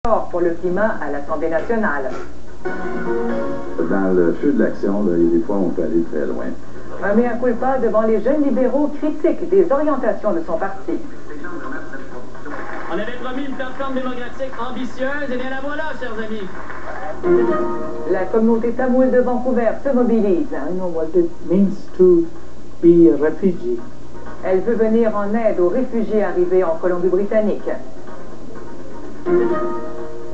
Pour le climat à l'Assemblée nationale. Dans le feu de l'action, il y a des fois, on peut aller très loin. Un mea culpa devant les jeunes libéraux critiques des orientations de son parti. On avait promis une plateforme démocratique ambitieuse, et bien la voilà, chers amis. La communauté tamoule de Vancouver se mobilise. I know what it means to be a refugee. Elle veut venir en aide aux réfugiés arrivés en Colombie-Britannique.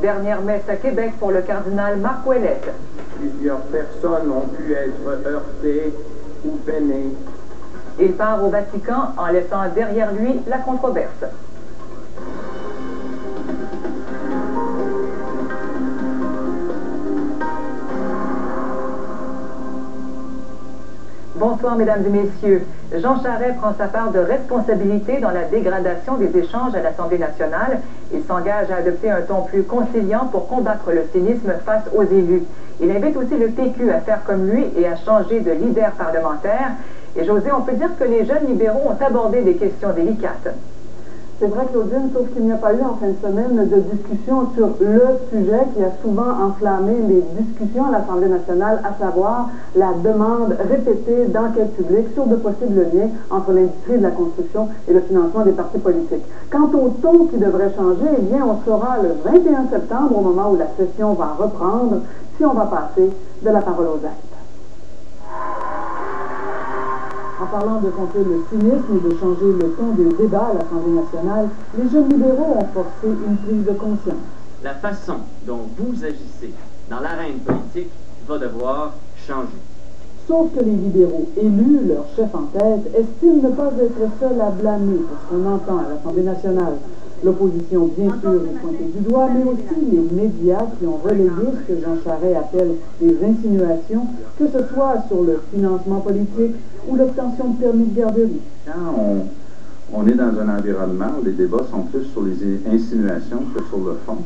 Dernière messe à Québec pour le cardinal Marc Ouellette. Plusieurs personnes ont pu être heurtées ou peinées. Il part au Vatican en laissant derrière lui la controverse. Bonsoir, mesdames et messieurs. Jean Charest prend sa part de responsabilité dans la dégradation des échanges à l'Assemblée nationale. Il s'engage à adopter un ton plus conciliant pour combattre le cynisme face aux élus. Il invite aussi le PQ à faire comme lui et à changer de leader parlementaire. Et José, on peut dire que les jeunes libéraux ont abordé des questions délicates. C'est vrai, Claudine, sauf qu'il n'y a pas eu en fin de semaine de discussion sur le sujet qui a souvent enflammé les discussions à l'Assemblée nationale, à savoir la demande répétée d'enquête publique sur de possibles liens entre l'industrie de la construction et le financement des partis politiques. Quant au ton qui devrait changer, eh bien, on saura le 21 septembre, au moment où la session va reprendre, si on va passer de la parole aux actes. En parlant de contrer le cynisme et de changer le ton des débats à l'Assemblée nationale, les jeunes libéraux ont forcé une prise de conscience. La façon dont vous agissez dans l'arène politique va devoir changer. Sauf que les libéraux élus, leur chef en tête, estiment ne pas être seuls à blâmer pour ce qu'on entend à l'Assemblée nationale. L'opposition, bien sûr, est pointée du doigt, mais aussi les médias qui ont relayé ce que Jean Charest appelle des insinuations, que ce soit sur le financement politique ou l'obtention de permis de garderie. Quand on est dans un environnement où les débats sont plus sur les insinuations que sur le fond,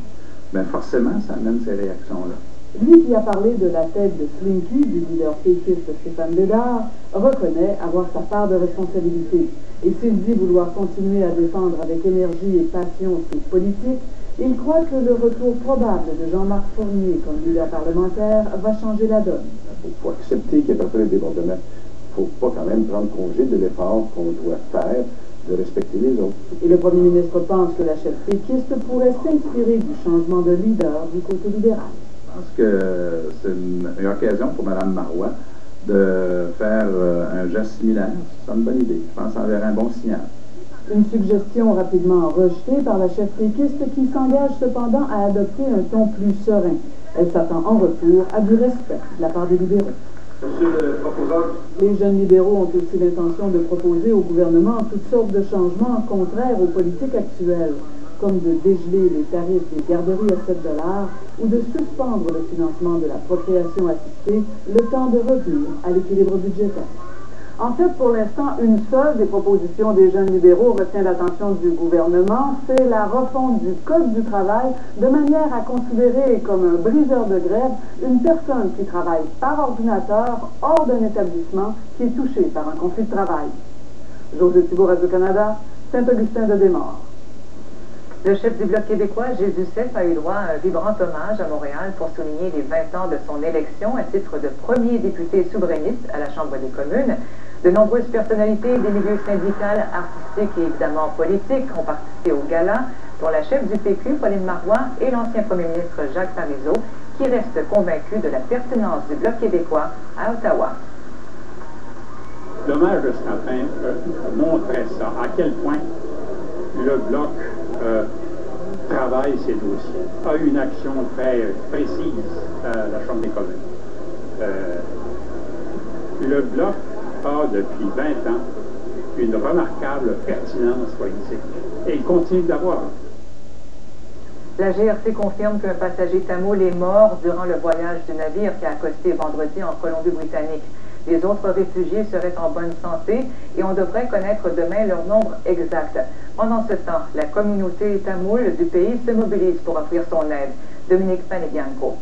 bien forcément, ça amène ces réactions-là. Lui qui a parlé de la tête de Slinky, du leader péquiste Stéphane Bédard, reconnaît avoir sa part de responsabilité. Et s'il dit vouloir continuer à défendre avec énergie et passion ses politiques, il croit que le retour probable de Jean-Marc Fournier comme leader parlementaire va changer la donne. Il faut accepter qu'il y a parfois des débordements. Il ne faut pas quand même prendre congé de l'effort qu'on doit faire de respecter les autres. Et le premier ministre pense que la chef péquiste pourrait s'inspirer du changement de leader du côté libéral. Je pense que c'est une occasion pour Mme Marois de faire un geste similaire. C'est une bonne idée. Je pense que ça enverrait un bon signal. Une suggestion rapidement rejetée par la chef péquiste qui s'engage cependant à adopter un ton plus serein. Elle s'attend en retour à du respect de la part des libéraux. Monsieur le proposeur. Les jeunes libéraux ont aussi l'intention de proposer au gouvernement toutes sortes de changements contraires aux politiques actuelles, comme de dégeler les tarifs des garderies à 7 $ ou de suspendre le financement de la procréation assistée le temps de revenir à l'équilibre budgétaire. En fait, pour l'instant, une seule des propositions des jeunes libéraux retient l'attention du gouvernement, c'est la refonte du Code du travail de manière à considérer comme un briseur de grève une personne qui travaille par ordinateur hors d'un établissement qui est touché par un conflit de travail. José Thibault, Radio-Canada, Saint-Augustin-de-Desmaures. Le chef du Bloc québécois, Jésus Seff, a eu droit à un vibrant hommage à Montréal pour souligner les 20 ans de son élection à titre de premier député souverainiste à la Chambre des communes. De nombreuses personnalités des milieux syndicaux, artistiques et évidemment politiques ont participé au gala, dont la chef du PQ, Pauline Marois, et l'ancien premier ministre Jacques Parizeau, qui restent convaincus de la pertinence du Bloc québécois à Ottawa. L'hommage de ce matin montrait ça, à quel point le Bloc travaille ses dossiers, a eu une action très précise à la Chambre des communes. Le Bloc a depuis 20 ans une remarquable pertinence politique et il continue d'avoir. La GRC confirme qu'un passager tamoul est mort durant le voyage du navire qui a accosté vendredi en Colombie-Britannique. Les autres réfugiés seraient en bonne santé et on devrait connaître demain leur nombre exact. Pendant ce temps, la communauté tamoule du pays se mobilise pour offrir son aide. Dominique Panebianco.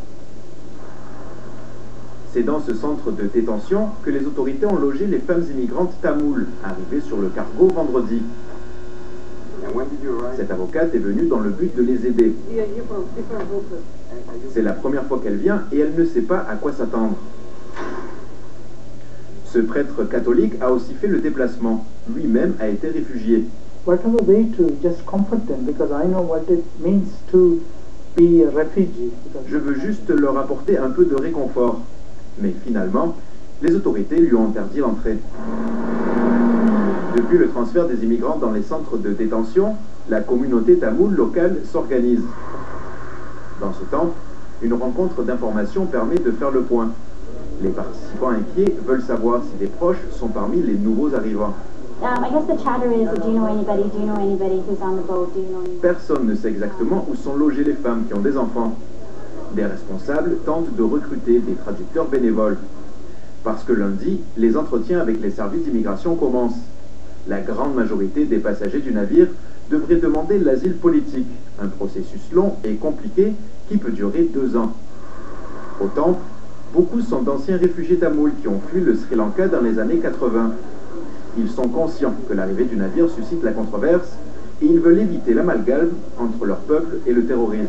C'est dans ce centre de détention que les autorités ont logé les femmes immigrantes tamoules, arrivées sur le cargo vendredi. Cette avocate est venue dans le but de les aider. C'est la première fois qu'elle vient et elle ne sait pas à quoi s'attendre. Ce prêtre catholique a aussi fait le déplacement. Lui-même a été réfugié. Whatever way to just comfort them, because I know what it means to be a refugee. Je veux juste leur apporter un peu de réconfort. Mais finalement, les autorités lui ont interdit l'entrée. Depuis le transfert des immigrants dans les centres de détention, la communauté tamoule locale s'organise. Dans ce temps, une rencontre d'information permet de faire le point. Les participants inquiets veulent savoir si des proches sont parmi les nouveaux arrivants. Personne ne sait exactement où sont logées les femmes qui ont des enfants. Des responsables tentent de recruter des traducteurs bénévoles. Parce que lundi, les entretiens avec les services d'immigration commencent. La grande majorité des passagers du navire devraient demander l'asile politique, un processus long et compliqué qui peut durer 2 ans. Autant, beaucoup sont d'anciens réfugiés tamouls qui ont fui le Sri Lanka dans les années 80. Ils sont conscients que l'arrivée du navire suscite la controverse et ils veulent éviter l'amalgame entre leur peuple et le terrorisme.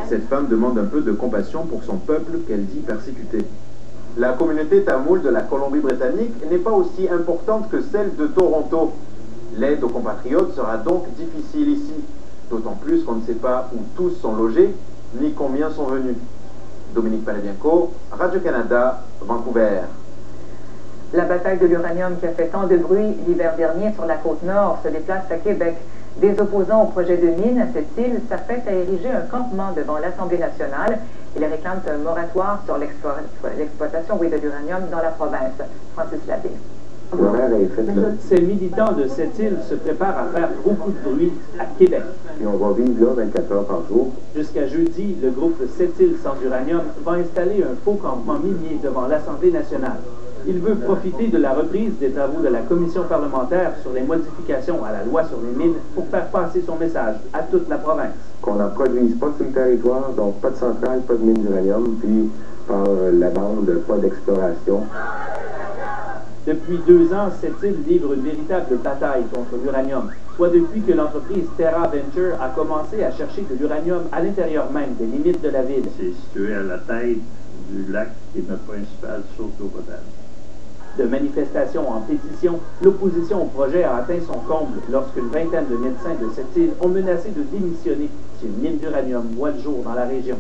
Cette femme demande un peu de compassion pour son peuple qu'elle dit persécuté. La communauté tamoule de la Colombie-Britannique n'est pas aussi importante que celle de Toronto. L'aide aux compatriotes sera donc difficile ici, d'autant plus qu'on ne sait pas où tous sont logés, ni combien sont venus. Dominique Paladienko, Radio-Canada, Vancouver. La bataille de l'uranium qui a fait tant de bruit l'hiver dernier sur la côte nord se déplace à Québec. Des opposants au projet de mine à cette île s'apprêtent à ériger un campement devant l'Assemblée nationale. Ils réclament un moratoire sur l'exploitation de l'uranium dans la province. Francis Labbé. Ces militants de cette île se préparent à faire beaucoup de bruit à Québec. Et on va vivre là 24 heures par jour. Jusqu'à jeudi, le groupe Cette île sans uranium va installer un faux campement minier devant l'Assemblée nationale. Il veut profiter de la reprise des travaux de la commission parlementaire sur les modifications à la loi sur les mines pour faire passer son message à toute la province. Qu'on n'en produise pas sur le territoire, donc pas de centrale, pas de mine d'uranium, puis par la bande, pas d'exploration. Depuis 2 ans, cette île livre une véritable bataille contre l'uranium, soit depuis que l'entreprise Terra Venture a commencé à chercher de l'uranium à l'intérieur même des limites de la ville. C'est situé à la tête du lac qui est notre principale source d'eau potable. De manifestation en pétition, l'opposition au projet a atteint son comble lorsqu'une vingtaine de médecins de cette île ont menacé de démissionner si une mine d'uranium voit le jour dans la région.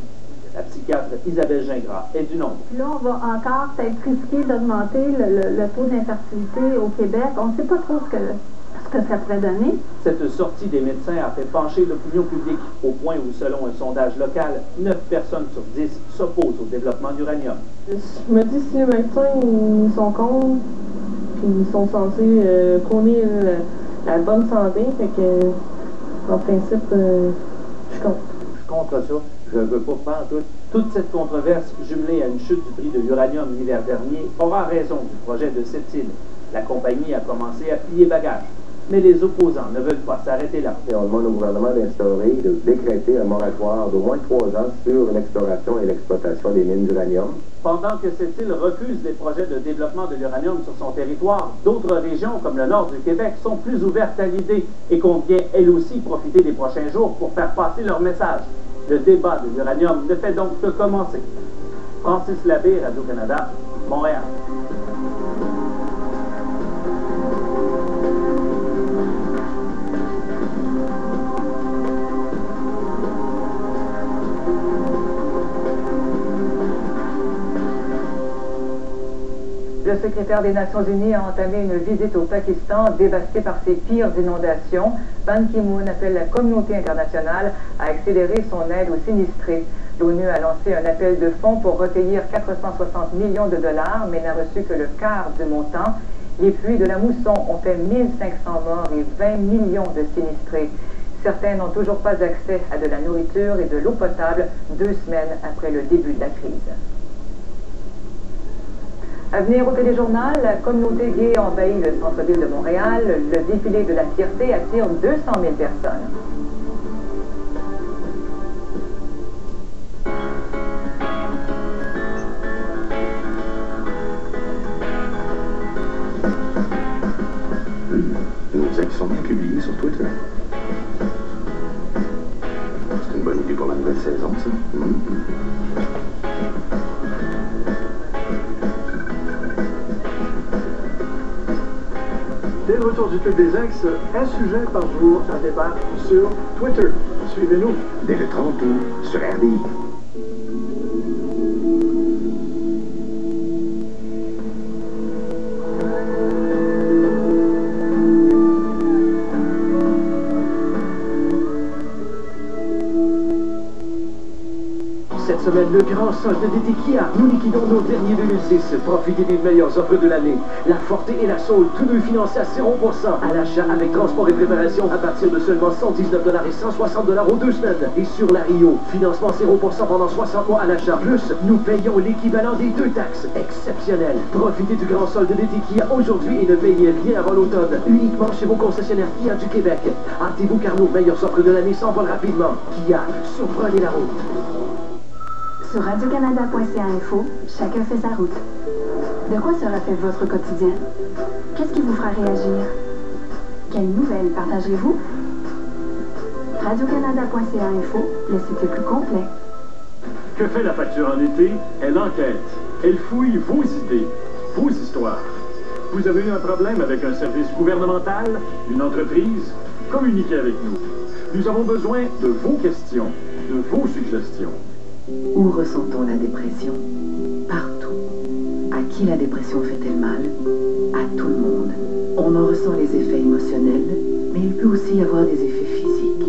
La psychiatre Isabelle Gingras est du nombre. Là, on va encore peut-être risquer d'augmenter le taux d'infertilité au Québec. On ne sait pas trop ce que ça pourrait donner. Cette sortie des médecins a fait pencher l'opinion publique au point où, selon un sondage local, 9 personnes sur 10 s'opposent au développement d'uranium. Je me dis, si les médecins ils sont contre, puis ils sont censés prôner la bonne santé, fait que, en principe, je suis contre. Je suis contre ça. Je ne veux pas faire toute cette controverse jumelée à une chute du prix de l'uranium l'hiver dernier aura raison du projet de cette île. La compagnie a commencé à plier bagages. Mais les opposants ne veulent pas s'arrêter là. Et on demande au gouvernement d'instaurer, de décréter un moratoire d'au moins 3 ans sur l'exploration et l'exploitation des mines d'uranium. Pendant que cette île refuse des projets de développement de l'uranium sur son territoire, d'autres régions, comme le nord du Québec, sont plus ouvertes à l'idée et comptent bien, elles aussi, profiter des prochains jours pour faire passer leur message. Le débat de l'uranium ne fait donc que commencer. Francis Labbé, Radio-Canada, Montréal. Le secrétaire des Nations Unies a entamé une visite au Pakistan dévasté par ses pires inondations. Ban Ki-moon appelle la communauté internationale à accélérer son aide aux sinistrés. L'ONU a lancé un appel de fonds pour recueillir 460 millions de dollars, mais n'a reçu que le quart du montant. Les pluies de la mousson ont fait 1500 morts et 20 millions de sinistrés. Certains n'ont toujours pas accès à de la nourriture et de l'eau potable 2 semaines après le début de la crise. À venir au téléjournal, la communauté gay envahit le centre-ville de Montréal. Le défilé de la fierté attire 200 000 personnes. bonne idée pour la nouvelle saison, ça. Dès le retour du Club des Ex, un sujet par jour à débattre sur Twitter. Suivez-nous. Dès le 30 août, sur RDI. Cette semaine, le grand solde d'été Kia. Nous liquidons nos derniers 2006. Profitez des meilleures offres de l'année. La Forte et la Soul, tous deux financés à 0% à l'achat avec transport et préparation à partir de seulement $119 et $160 aux 2 semaines. Et sur la Rio, financement 0% pendant 60 mois à l'achat. Plus, nous payons l'équivalent des 2 taxes. Exceptionnel. Profitez du grand solde d'été Kia aujourd'hui et ne payez rien avant l'automne. Uniquement chez vos concessionnaires Kia du Québec. Hâtez-vous car nos meilleures offres de l'année s'envolent rapidement. Kia, surprenez la route. Sur radiocanada.ca info, chacun fait sa route. De quoi sera fait votre quotidien? Qu'est-ce qui vous fera réagir? Quelles nouvelles partagerez-vous? radiocanada.ca info, le site le plus complet. Que fait la facture en été? Elle enquête. Elle fouille vos idées, vos histoires. Vous avez eu un problème avec un service gouvernemental, une entreprise? Communiquez avec nous. Nous avons besoin de vos questions, de vos suggestions. Où ressent-on la dépression? Partout. À qui la dépression fait-elle mal? À tout le monde. On en ressent les effets émotionnels, mais il peut aussi y avoir des effets physiques.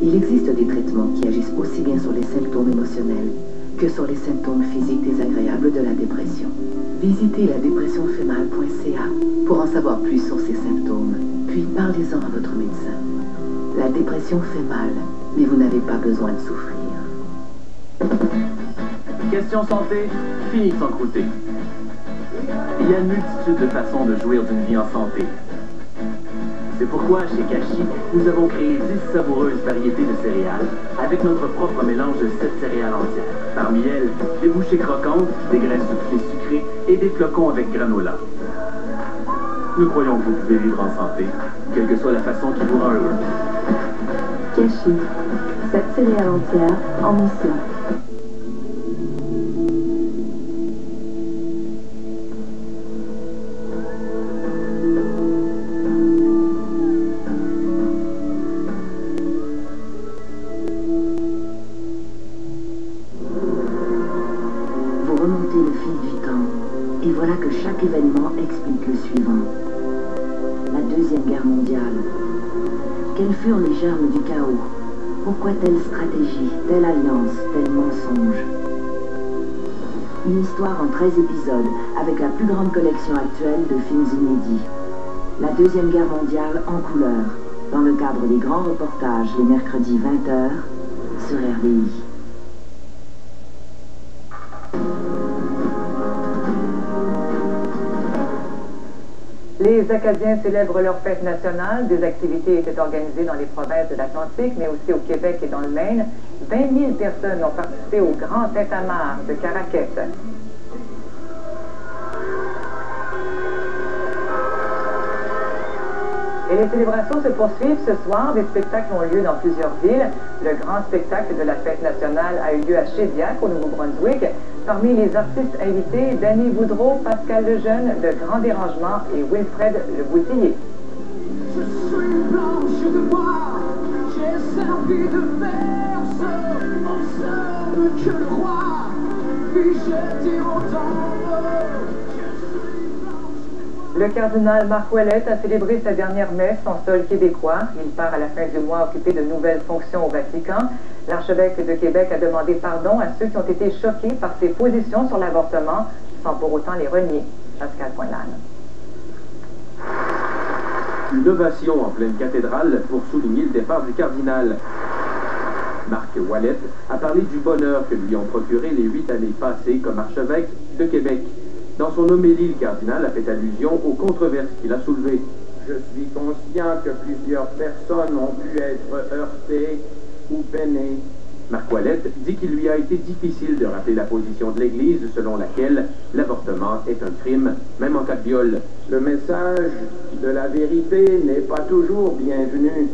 Il existe des traitements qui agissent aussi bien sur les symptômes émotionnels que sur les symptômes physiques désagréables de la dépression. Visitez ladépressionfaitmal.ca pour en savoir plus sur ces symptômes, puis parlez-en à votre médecin. La dépression fait mal, mais vous n'avez pas besoin de souffrir. Question santé, fini de s'encrouter. Il y a une multitude de façons de jouir d'une vie en santé. C'est pourquoi, chez Kashi, nous avons créé 10 savoureuses variétés de céréales avec notre propre mélange de 7 céréales entières. Parmi elles, des bouchées croquantes, des graines soufflées sucrées et des flocons avec granola. Nous croyons que vous pouvez vivre en santé, quelle que soit la façon qui vous rend heureux. Kashi, 7 céréales entières en mission. Et voilà que chaque événement explique le suivant. La Deuxième Guerre mondiale. Quels furent les germes du chaos? Pourquoi telle stratégie, telle alliance, tel mensonge? Une histoire en 13 épisodes, avec la plus grande collection actuelle de films inédits. La Deuxième Guerre mondiale en couleur, dans le cadre des grands reportages les mercredis 20h sur RDI. Les Acadiens célèbrent leur fête nationale. Des activités étaient organisées dans les provinces de l'Atlantique, mais aussi au Québec et dans le Maine. 20 000 personnes ont participé au Grand Tintamarre de Caraquette. Et les célébrations se poursuivent ce soir. Des spectacles ont lieu dans plusieurs villes. Le grand spectacle de la fête nationale a eu lieu à Shediac, au Nouveau-Brunswick. Parmi les artistes invités, Danny Boudreau, Pascal Lejeune, Le Grand Dérangement et Wilfred Le Boutillier. Je suis blanche de moi, j'ai servi de verse, en que le roi, puis j'ai dit autant. Le cardinal Marc Ouellette a célébré sa dernière messe en sol québécois. Il part à la fin du mois occuper de nouvelles fonctions au Vatican. L'archevêque de Québec a demandé pardon à ceux qui ont été choqués par ses positions sur l'avortement, sans pour autant les renier. Pascal Poinlane. Une ovation en pleine cathédrale pour souligner le départ du cardinal. Marc Ouellette a parlé du bonheur que lui ont procuré les 8 années passées comme archevêque de Québec. Dans son homélie, le cardinal a fait allusion aux controverses qu'il a soulevées. Je suis conscient que plusieurs personnes ont pu être heurtées ou peinées. Marc Ouellette dit qu'il lui a été difficile de rappeler la position de l'Église selon laquelle l'avortement est un crime, même en cas de viol. Le message de la vérité n'est pas toujours bienvenu.